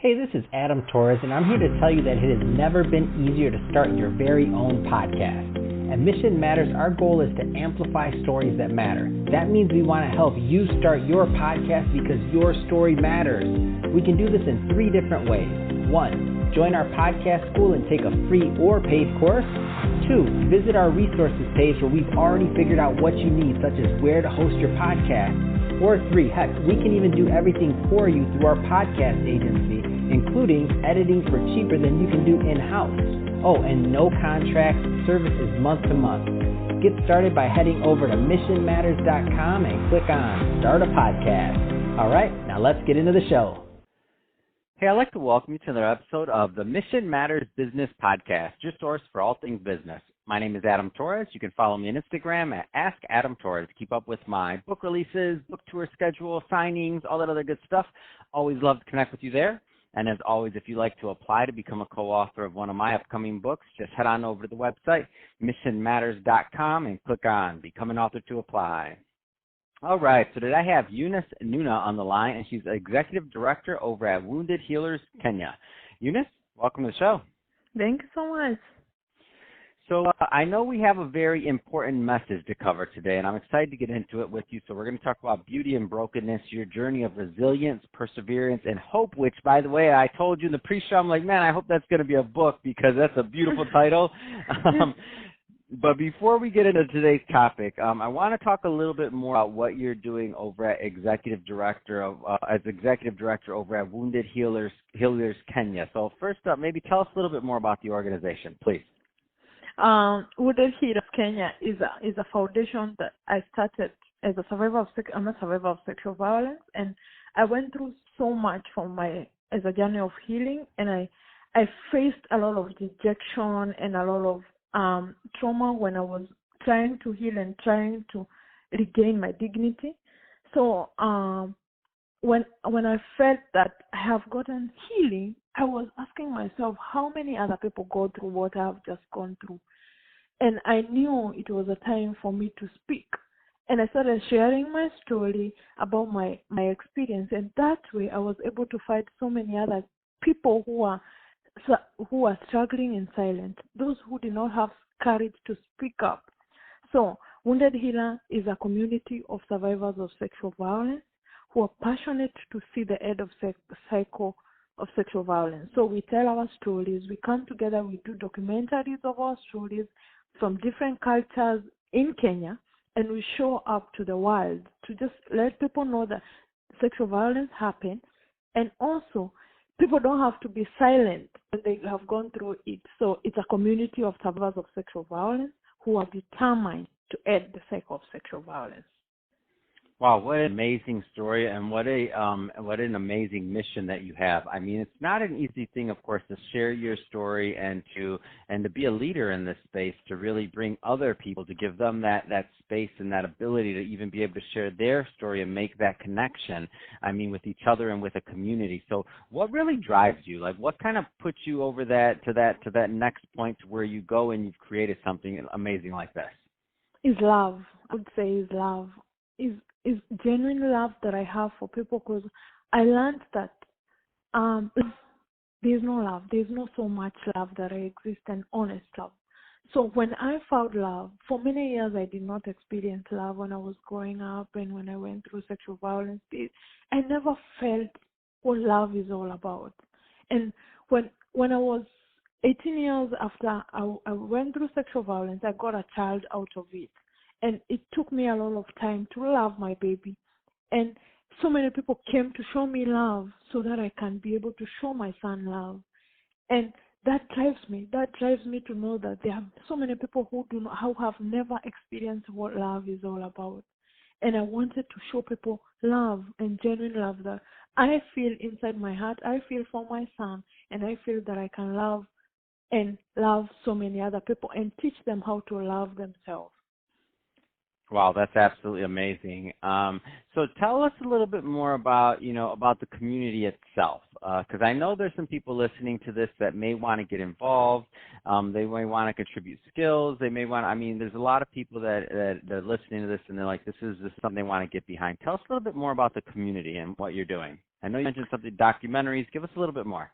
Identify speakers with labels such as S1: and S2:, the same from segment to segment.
S1: Hey, this is Adam Torres, and I'm here to tell you that it has never been easier to start your very own podcast. At Mission Matters, our goal is to amplify stories that matter. That means we want to help you start your podcast because your story matters. We can do this in 3 different ways. 1, join our podcast school and take a free or paid course. 2, visit our resources page where we've already figured out what you need, such as where to host your podcast. Or 3, heck, we can even do everything for you through our podcast agency, including editing for cheaper than you can do in-house. Oh, and no contracts, service is month to month. Get started by heading over to missionmatters.com and click on Start a Podcast. All right, now let's get into the show. Hey, I'd like to welcome you to another episode of the Mission Matters Business Podcast, your source for all things business. My name is Adam Torres. You can follow me on Instagram at AskAdamTorres to keep up with my book releases, book tour schedule, signings, all that other good stuff. Always love to connect with you there. And as always, if you'd like to apply to become a co-author of one of my upcoming books, just head on over to the website, missionmatters.com, and click on Become an Author to apply. All right, so today I have Eunice Nuna on the line, and she's Executive Director over at Wounded Healers Kenya. Eunice, welcome to the show.
S2: Thank you so much.
S1: So I know we have a very important message to cover today, and I'm excited to get into it with you. So we're going to talk about beauty and brokenness, your journey of resilience, perseverance, and hope, which, by the way, I told you in the pre-show, I'm like, man, I hope that's going to be a book because that's a beautiful title. But before we get into today's topic, I want to talk a little bit more about what you're doing over at Executive Director over at Wounded Healers Kenya. So first up, maybe tell us a little bit more about the organization, please.
S2: Wounded Healers Kenya is a foundation that I started as a survivor I'm a survivor of sexual violence, and I went through so much as a journey of healing, and I faced a lot of rejection and a lot of trauma when I was trying to heal and trying to regain my dignity. So when I felt that I have gotten healing, I was asking myself how many other people go through what I have just gone through. And I knew it was a time for me to speak. And I started sharing my story about my experience. And that way I was able to find so many other people who are struggling in silence, those who did not have courage to speak up. So Wounded Healer is a community of survivors of sexual violence who are passionate to see the end of cycle of sexual violence. So we tell our stories, we come together, we do documentaries of our stories from different cultures in Kenya, and we show up to the world to just let people know that sexual violence happens, and also people don't have to be silent when they have gone through it. So it's a community of survivors of sexual violence who are determined to end the cycle of sexual violence.
S1: Wow, what an amazing story, and what an amazing mission that you have. I mean, it's not an easy thing, of course, to share your story and to be a leader in this space, to really bring other people, to give them that space and that ability to even be able to share their story and make that connection, I mean, with each other and with a community. So what really drives you? Like, what kind of puts you over to that next point to where you go and you've created something amazing like this?
S2: Is love. I would say is love. Is genuine love that I have for people, because I learned that there's no love. There's not so much love that exists, and honest love. So when I found love, for many years I did not experience love when I was growing up and when I went through sexual violence. I never felt what love is all about. And when I was 18 years after I went through sexual violence, I got a child out of it. And it took me a lot of time to love my baby. And so many people came to show me love so that I can be able to show my son love. And that drives me. That drives me to know that there are so many people who have never experienced what love is all about. And I wanted to show people love and genuine love that I feel inside my heart. I feel for my son, and I feel that I can love and love so many other people and teach them how to love themselves.
S3: Wow, that's absolutely amazing. So tell us a little bit more about, about the community itself, because I know there's some people listening to this that may want to get involved. They may want to contribute skills. They may want. I mean, there's a lot of people that are listening to this and they're like, this is something they want to get behind. Tell us a little bit more about the community and what you're doing. I know you mentioned something documentaries. Give us a little bit more.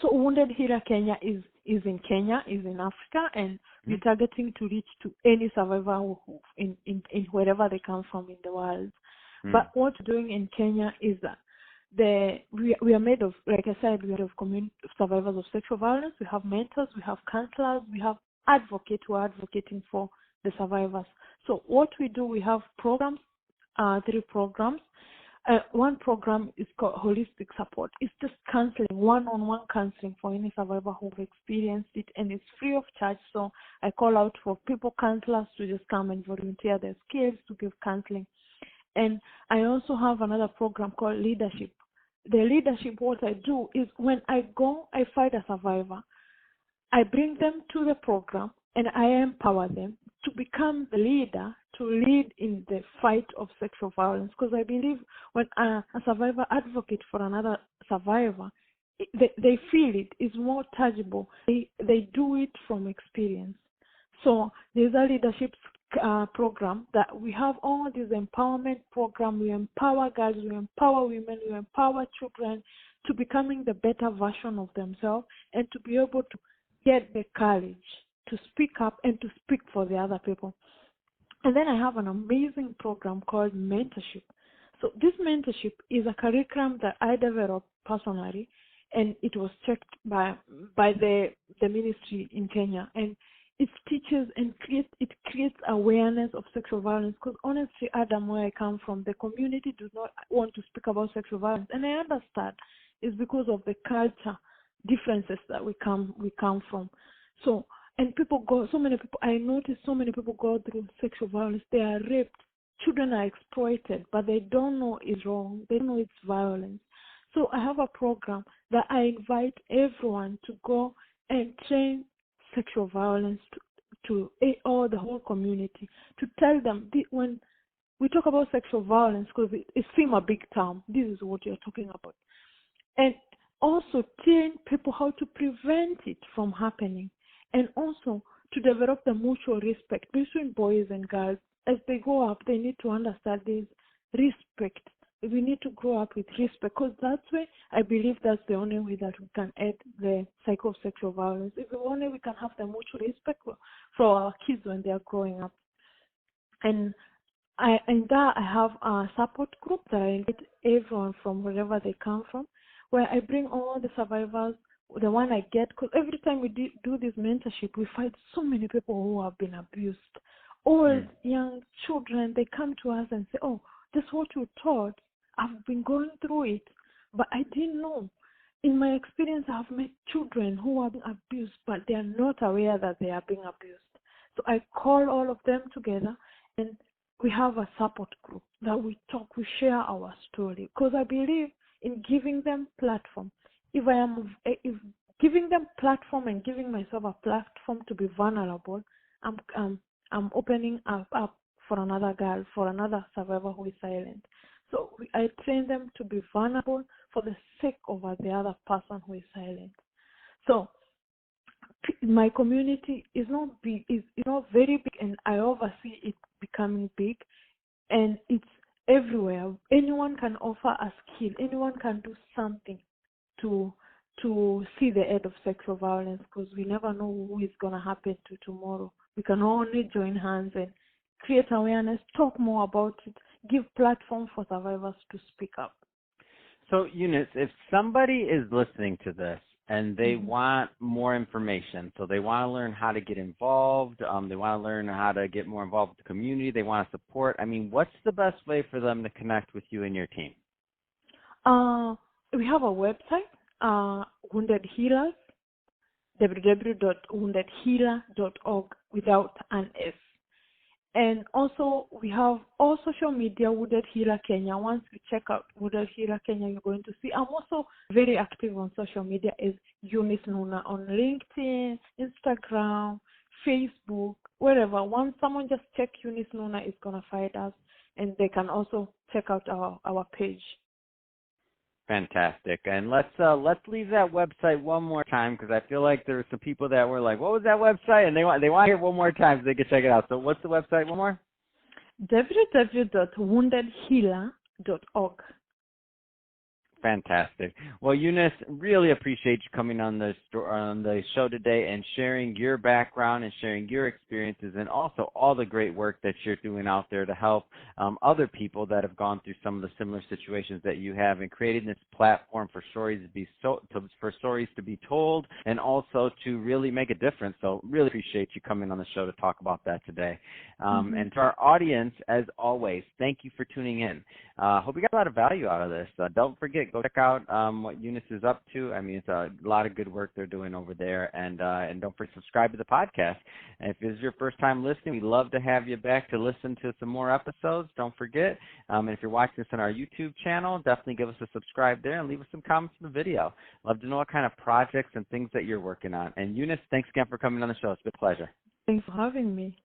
S2: So Wounded Healer Kenya is in Kenya, is in Africa, and we're targeting to reach to any survivor in wherever they come from in the world. But what we're doing in Kenya is that we are made of, like I said, we are of community survivors of sexual violence. We have mentors, we have counselors, we have advocates who are advocating for the survivors. So what we do, we have programs, 3 programs. One program is called Holistic Support. It's just counseling, one-on-one counseling for any survivor who've experienced it, and it's free of charge. So I call out for people, counselors, to just come and volunteer their skills to give counseling. And I also have another program called Leadership. The leadership, what I do is when I go, I find a survivor. I bring them to the program and I empower them to become the leader, to lead in the fight of sexual violence. Because I believe when a survivor advocates for another survivor, they feel it is more tangible. They do it from experience. So there's a leadership program that we have all this empowerment program. We empower girls, we empower women, we empower children to becoming the better version of themselves and to be able to get the courage to speak up and to speak for the other people. And then I have an amazing program called Mentorship. So this mentorship is a curriculum that I developed personally, and it was checked by the ministry in Kenya. And it teaches and creates awareness of sexual violence. Because honestly, Adam, where I come from, the community does not want to speak about sexual violence, and I understand it's because of the culture differences that we come from. So, and I notice so many people go through sexual violence. They are raped. Children are exploited, but they don't know it's wrong. They know it's violence. So I have a program that I invite everyone to go and train sexual violence to all the whole community, to tell them when we talk about sexual violence, because it seems a big term. This is what you're talking about. And also train people how to prevent it from happening, and also to develop the mutual respect between boys and girls. As they grow up, they need to understand this respect. We need to grow up with respect, because that's where I believe that's the only way that we can end the cycle of sexual violence. If only we can have the mutual respect for our kids when they are growing up. And I have a support group that I invite everyone from wherever they come from, where I bring all the survivors, the one I get, because every time we do this mentorship, we find so many people who have been abused. Old, young children, they come to us and say, oh, this is what you taught. I've been going through it, but I didn't know. In my experience, I've met children who are being abused, but they are not aware that they are being abused. So I call all of them together, and we have a support group that we talk, we share our story, because I believe in giving them platform. If giving them platform and giving myself a platform to be vulnerable, I'm opening up for another girl, for another survivor who is silent. So I train them to be vulnerable for the sake of the other person who is silent. So my community is not big, is not very big, and I oversee it becoming big, and it's everywhere. Anyone can offer a skill. Anyone can do something to see the end of sexual violence, because we never know who is going to happen to tomorrow. We can only join hands and create awareness, talk more about it, give platform for survivors to speak up.
S3: So, Eunice, if somebody is listening to this and they want more information, so they want to learn how to get involved, they want to learn how to get more involved with the community, they want to support, what's the best way for them to connect with you and your team?
S2: We have a website, Wounded Healers, www.woundedhealer.org without an S. And also, we have all social media, Wounded Healer Kenya. Once you check out Wounded Healer Kenya, you're going to see I'm also very active on social media as Eunice Nuna on LinkedIn, Instagram, Facebook, wherever. Once someone just check Eunice Luna, is gonna find us, and they can also check out our page.
S3: Fantastic. And let's leave that website one more time, because I feel like there were some people that were like, "What was that website?" And they want to hear it one more time so they can check it out. So what's the website one more?
S2: www.woundedhealer.org.
S3: Fantastic. Well, Eunice, really appreciate you coming on the show today and sharing your background and sharing your experiences, and also all the great work that you're doing out there to help other people that have gone through some of the similar situations that you have, and creating this platform for stories for stories to be told, and also to really make a difference. So really appreciate you coming on the show to talk about that today. And to our audience, as always, thank you for tuning in. Hope you got a lot of value out of this. Don't forget, go check out what Eunice is up to. I mean, it's a lot of good work they're doing over there. And don't forget to subscribe to the podcast. And if this is your first time listening, we'd love to have you back to listen to some more episodes. Don't forget. And if you're watching this on our YouTube channel, definitely give us a subscribe there and leave us some comments in the video. Love to know what kind of projects and things that you're working on. And Eunice, thanks again for coming on the show. It's been a pleasure.
S2: Thanks for having me.